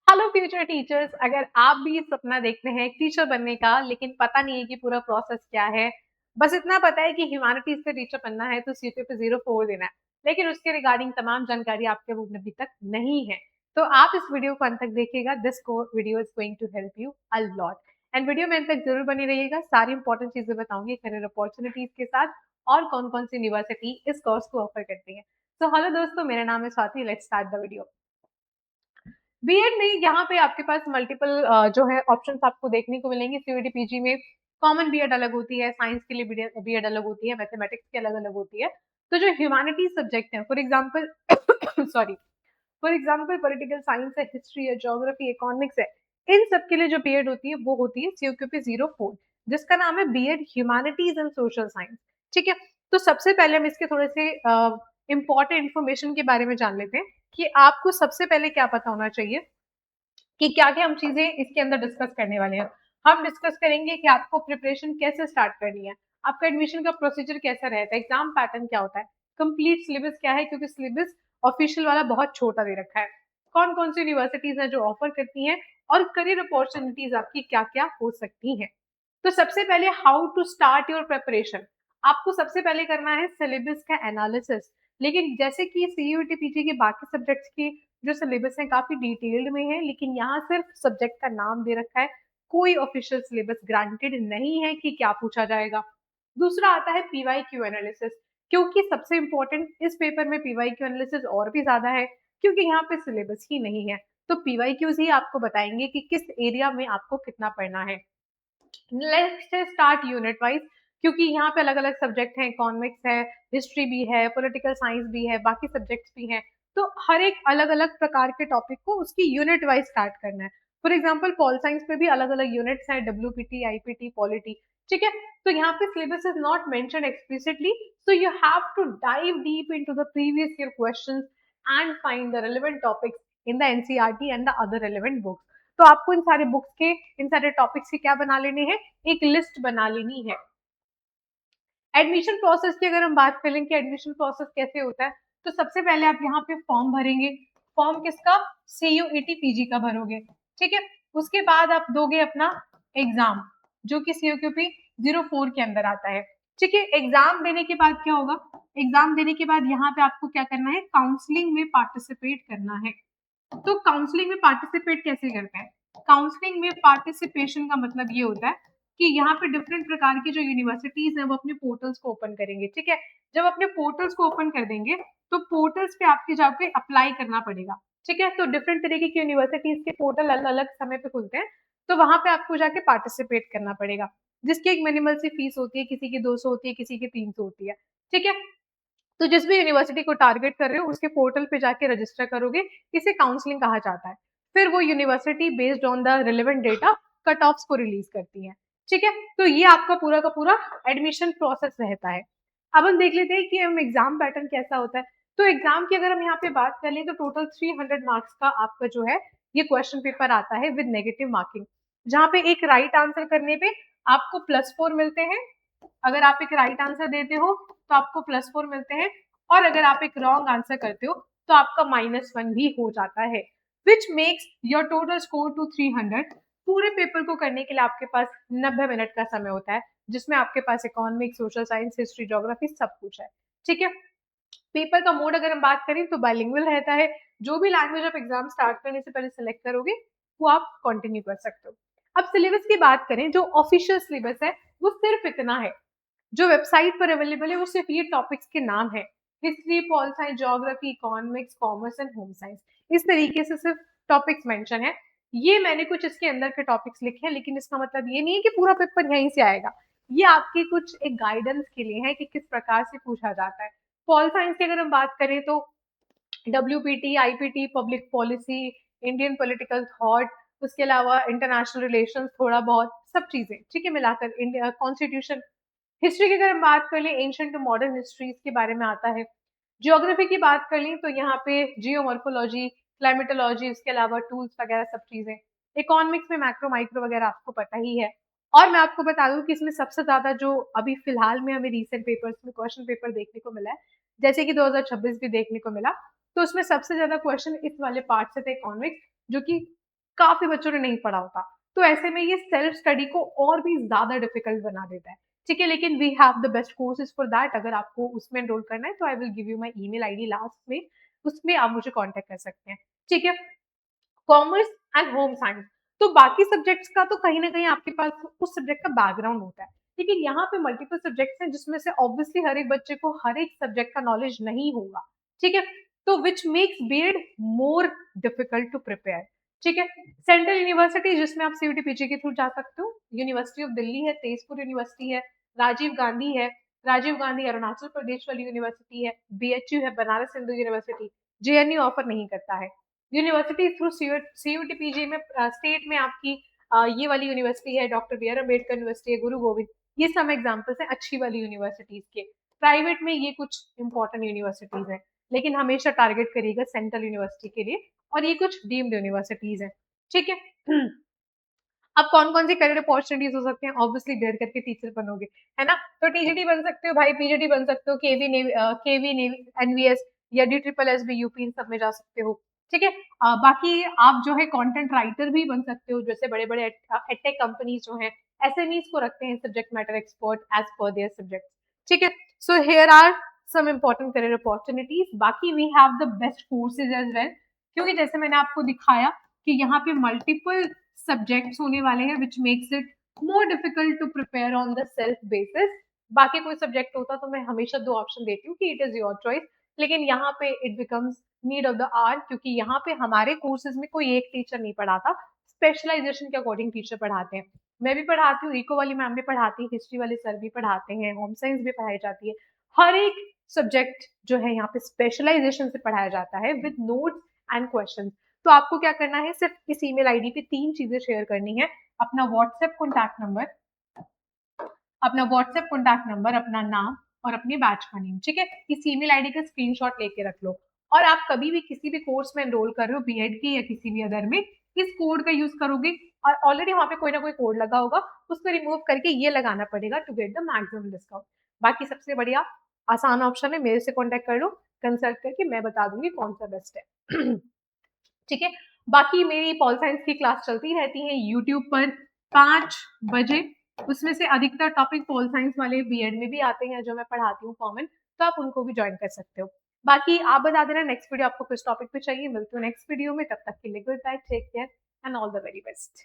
Hello future teachers, अगर आप भी सपना देखते हैं टीचर बनने का लेकिन पता नहीं है कि पूरा प्रोसेस क्या है। बस इतना पता है कि ह्यूमैनिटीज से टीचर बनना है तो सीपी पे 0 4 देना है, लेकिन उसके रिगार्डिंग तमाम जानकारी आपके बुक में अभी तक नहीं है। तो आप इस वीडियो को अंत तक देखिएगा। This video is going to help you a lot. And video में अंत तक जरूर बनी रहिएगा, सारी इंपॉर्टेंट चीजें बताऊंगी करियर अपॉर्चुनिटीज के साथ और कौन कौन सी यूनिवर्सिटी इस कोर्स को ऑफर करती है। तो हेलो दोस्तों, मेरा नाम है Swati. Let's start the video. B Ed में यहाँ पे आपके पास मल्टीपल जो है ऑप्शंस आपको देखने को मिलेंगे। सीयूटी पीजी में कॉमन बीएड अलग होती है, साइंस के लिए बीएड अलग होती है, मैथमेटिक्स की अलग अलग होती है। तो जो ह्यूमैनिटीज सब्जेक्ट है, for example sorry, for example political science है, हिस्ट्री है, ज्योग्राफी, इकोनॉमिक्स है, इन सब के लिए जो बीएड होती है वो होती है सीयूक्यूपी 04, जिसका नाम है B Ed humanities and social science. ठीक है। तो सबसे पहले हम इसके थोड़े से इंपॉर्टेंट इन्फॉर्मेशन के बारे में जान लेते हैं कि आपको सबसे पहले क्या पता होना चाहिए कि क्या क्या हम चीजें इसके अंदर डिस्कस करने वाले हैं। हम डिस्कस करेंगे कि आपको प्रिपरेशन कैसे स्टार्ट करनी है, आपका एडमिशन का प्रोसीजर कैसा रहता है, एग्जाम पैटर्न क्या होता है, कंप्लीट सिलेबस क्या है, क्योंकि सिलेबस ऑफिशियल वाला बहुत छोटा दे रखा है, कौन कौन सी यूनिवर्सिटीज हैं जो ऑफर करती हैं, और करियर अपॉर्चुनिटीज आपकी क्या क्या हो सकती हैं। तो सबसे पहले how to start your preparation. आपको सबसे पहले करना है सिलेबस का एनालिसिस। लेकिन जैसे कि सीयूटी पीजी के बाकी सब्जेक्ट्स की जो सिलेबस है काफी डिटेल्ड में है, लेकिन यहाँ सिर्फ सब्जेक्ट का नाम दे रखा है, कोई ऑफिशियल सिलेबस ग्रांटेड नहीं है कि क्या पूछा जाएगा। दूसरा आता है पीवाई क्यू एनालिसिस, क्योंकि सबसे इंपॉर्टेंट इस पेपर में पीवाई क्यू एनालिसिस और भी ज्यादा है, क्योंकि यहाँ पे सिलेबस ही नहीं है। तो पीवाई क्यूज ही आपको बताएंगे कि किस एरिया में आपको कितना पढ़ना है। लेट्स स्टार्ट यूनिट वाइज, क्योंकि यहाँ पे अलग अलग सब्जेक्ट हैं, इकोनॉमिक्स है, हिस्ट्री भी है, पॉलिटिकल साइंस भी है, बाकी सब्जेक्ट्स भी हैं। तो हर एक अलग अलग प्रकार के टॉपिक को उसकी यूनिट वाइज स्टार्ट करना है। फॉर एग्जाम्पल पॉल साइंस में भी अलग अलग यूनिट्स हैं, डब्ल्यूपीटी, आईपीटी, पॉलिटी। ठीक है। तो यहाँ पे syllabus is not mention explicitly, so you have to dive deep into the previous year questions and find the relevant topics in the NCERT and the other relevant books. तो आपको इन सारे books के, इन सारे टॉपिक्स की क्या बना लेने हैं, एक लिस्ट बना लेनी है। एडमिशन प्रोसेस की अगर हम बात करें कि एडमिशन प्रोसेस कैसे होता है, तो सबसे पहले आप यहाँ पे फॉर्म भरेंगे। फॉर्म किसका? सीयूईटी पीजी का भरोगे। ठीक है। उसके बाद आप दोगे अपना एग्जाम, जो कि सीयूक्यूपी 04 के अंदर आता है। ठीक है। एग्जाम देने के बाद क्या होगा? एग्जाम देने के बाद यहाँ पे आपको क्या करना है? काउंसलिंग में पार्टिसिपेट करना है। तो काउंसलिंग में पार्टिसिपेट कैसे करते हैं? काउंसलिंग में पार्टिसिपेशन का मतलब ये होता है कि यहाँ पे डिफरेंट प्रकार की जो यूनिवर्सिटीज हैं वो अपने पोर्टल्स को ओपन करेंगे। ठीक है। जब अपने पोर्टल्स को ओपन कर देंगे तो पोर्टल्स पे आपके जाके अप्लाई करना पड़ेगा। ठीक है। तो डिफरेंट तरीके की यूनिवर्सिटीज के पोर्टल अलग अलग समय पे खुलते हैं, तो वहां पे आपको जाके पार्टिसिपेट करना पड़ेगा, जिसकी एक मिनिमल सी फीस होती है, किसी की 200 होती है, किसी की 300 होती है। ठीक है। तो जिस भी यूनिवर्सिटी को टारगेट कर रहे हो उसके पोर्टल पे जाके रजिस्टर करोगे, इसे काउंसलिंग कहा जाता है। फिर वो university based on the relevant data cut offs को रिलीज करती है। ठीक है। तो ये आपका पूरा का पूरा एडमिशन प्रोसेस रहता है। अब हम देख लेते हैं कि हम एग्जाम पैटर्न कैसा होता है। तो एग्जाम की अगर हम यहाँ पे बात कर लें तो टोटल 300 मार्क्स का आपका जो है ये क्वेश्चन पेपर आता है विद नेगेटिव मार्किंग, जहाँ पे एक राइट आंसर करने पे आपको +4 मिलते हैं। अगर आप एक राइट आंसर देते हो तो आपको +4 मिलते हैं, और अगर आप एक रॉन्ग आंसर करते हो तो आपका -1 भी हो जाता है, which makes your total score to 300। पूरे पेपर को करने के लिए आपके पास 90 मिनट का समय होता है, जिसमें आपके पास economics, social science, history, geography सब कुछ है। ठीक है। पेपर का मोड अगर हम बात करें तो बाइलिंगुअल रहता है। जो भी लैंग्वेज आप एग्जाम स्टार्ट करने से पहले सिलेक्ट करोगे वो आप कंटिन्यू कर सकते हो। अब सिलेबस की बात करें, जो ऑफिशियल सिलेबस है वो सिर्फ इतना है। जो वेबसाइट पर अवेलेबल है वो सिर्फ ये टॉपिक्स के नाम है: history, pol science, geography, economics, commerce and home science. इस तरीके से सिर्फ टॉपिक्स मेंशन है। ये मैंने कुछ इसके अंदर के टॉपिक्स लिखे हैं, लेकिन इसका मतलब ये नहीं है कि पूरा पेपर यहीं से आएगा। ये आपकी कुछ एक गाइडेंस के लिए है कि किस प्रकार से पूछा जाता है। पॉल साइंस की अगर हम बात करें तो WPT, IPT, public policy, Indian political thought, उसके अलावा इंटरनेशनल रिलेशंस थोड़ा बहुत, सब चीजें ठीक है मिलाकर, इंडिया कॉन्स्टिट्यूशन। हिस्ट्री की अगर हम बात कर लें, एंशिएंट टू मॉडर्न हिस्ट्रीज के बारे में आता है। ज्योग्राफी की बात कर लें तो यहाँ पे जियोमॉर्फोलॉजी, क्लाइमेटोलॉजी, उसके अलावा टूल्स वगैरह सब चीजें। इकोनॉमिक्स में मैक्रो माइक्रो वगैरह आपको पता ही है। और मैं आपको बता दूं कि इसमें सबसे ज्यादा जो अभी फिलहाल में हमें रीसेंट पेपर्स में क्वेश्चन पेपर देखने को मिला है, जैसे कि 2026 भी देखने को मिला, तो उसमें सबसे ज्यादा क्वेश्चन इस वाले पार्ट से थे, इकोनॉमिक्स, जो कि काफी बच्चों ने नहीं पढ़ा होता। तो ऐसे में ये सेल्फ स्टडी को और भी ज्यादा डिफिकल्ट बना देता है। ठीक है, लेकिन we have the best courses for that. अगर आपको उसमें एनरोल करना है तो I will give you my email ID last में, उसमें आप मुझे कांटेक्ट कर सकते हैं। ठीक है, कॉमर्स एंड होम साइंस, तो बाकी सब्जेक्ट्स का तो कहीं ना कहीं आपके पास उस सब्जेक्ट का बैकग्राउंड होता है, लेकिन यहाँ पे मल्टीपल सब्जेक्ट्स हैं जिसमें से ऑब्वियसली हर एक बच्चे को हर एक सब्जेक्ट का नॉलेज नहीं होगा। ठीक है, तो which makes B Ed more difficult to prepare. ठीक है, सेंट्रल यूनिवर्सिटी जिसमें आप सीयूटी पीजी के थ्रू जा सकते हो, यूनिवर्सिटी ऑफ दिल्ली है, तेजपुर यूनिवर्सिटी है, राजीव गांधी है, राजीव गांधी अरुणाचल प्रदेश वाली यूनिवर्सिटी है, बीएचयू है, Banaras Hindu university. JNU offer नहीं करता है। यूनिवर्सिटी थ्रू सीयूटी पीजी में स्टेट में आपकी ये वाली यूनिवर्सिटी है, doctor B R Ambedkar university है, गुरु गोविंद, ये सब एग्जाम्पल्स हैं अच्छी वाली यूनिवर्सिटीज के। प्राइवेट में ये कुछ इंपॉर्टेंट यूनिवर्सिटीज हैं, लेकिन हमेशा टारगेट करिएगा सेंट्रल यूनिवर्सिटी के लिए, और ये कुछ डीम्ड यूनिवर्सिटीज हैं। ठीक है, अब कौन कौन सी करियर अपॉर्चुनिटीज हो सकते हैं, ऑब्वियसली बीएड करके टीचर बनोगे, है ना, तो टीजीटी बन सकते हो भाई, पीजीटी बन सकते हो, केवी नेवी एनवीएस या D triple S B UP, इन सब में जा सकते हो। ठीक है, बाकी आप जो है कंटेंट राइटर भी बन सकते हो, जैसे बड़े बड़े एडटेक कंपनीज जो है एसएमईज को रखते हैं subject matter expert as per their subject. ठीक है, so here are some important career opportunities. बाकी we have the best courses as well, क्योंकि जैसे मैंने आपको दिखाया कि यहाँ पे मल्टीपल सब्जेक्ट्स होने वाले हैं, which makes it more difficult to prepare on the self basis. बाकी कोई सब्जेक्ट होता तो मैं हमेशा दो ऑप्शन देती हूँ कि इट इज योर चॉइस, लेकिन यहाँ पे it becomes need of the hour, क्योंकि यहाँ पे हमारे कोर्सेज में कोई एक टीचर नहीं पढ़ाता, स्पेशलाइजेशन के अकॉर्डिंग टीचर पढ़ाते हैं। मैं भी पढ़ाती हूँ, इको वाली मैम भी पढ़ाती है, हिस्ट्री वाले सर भी पढ़ाते हैं, होम साइंस भी पढ़ाई जाती है। हर एक सब्जेक्ट जो है यहाँ पे स्पेशलाइजेशन से पढ़ाया जाता है विद नोट्स एंड क्वेश्चन। तो आपको क्या करना है, सिर्फ इस ईमेल आईडी पे 3 चीजें शेयर करनी है, अपना व्हाट्सएप कॉन्टैक्ट नंबर, अपना नाम और अपने बैच का नेम। ठीक है, इस ईमेल आईडी का स्क्रीनशॉट लेके रख लो, और आप कभी भी किसी भी कोर्स में एनरोल कर रहे हो बीएड के या किसी भी अदर में, इस कोड का यूज करोगे, और ऑलरेडी वहां पे कोई ना कोई कोड लगा होगा, उसको रिमूव करके ये लगाना पड़ेगा to get the maximum discount. बाकी सबसे बढ़िया आसान ऑप्शन है, मेरे से कॉन्टेक्ट कर लो, कंसल्ट करके मैं बता दूंगी कौन सा बेस्ट है। ठीक है, बाकी मेरी पॉल साइंस की क्लास चलती रहती है यूट्यूब पर 5 बजे, उसमें से अधिकतर टॉपिक पॉल साइंस वाले बीएड में भी आते हैं जो मैं पढ़ाती हूँ कॉमन, तो आप उनको भी ज्वाइन कर सकते हो। बाकी आप बता देना नेक्स्ट वीडियो आपको किस टॉपिक पे चाहिए, मिलती हूँ नेक्स्ट वीडियो में, तब तक के लिए good bye, take care and all the very best.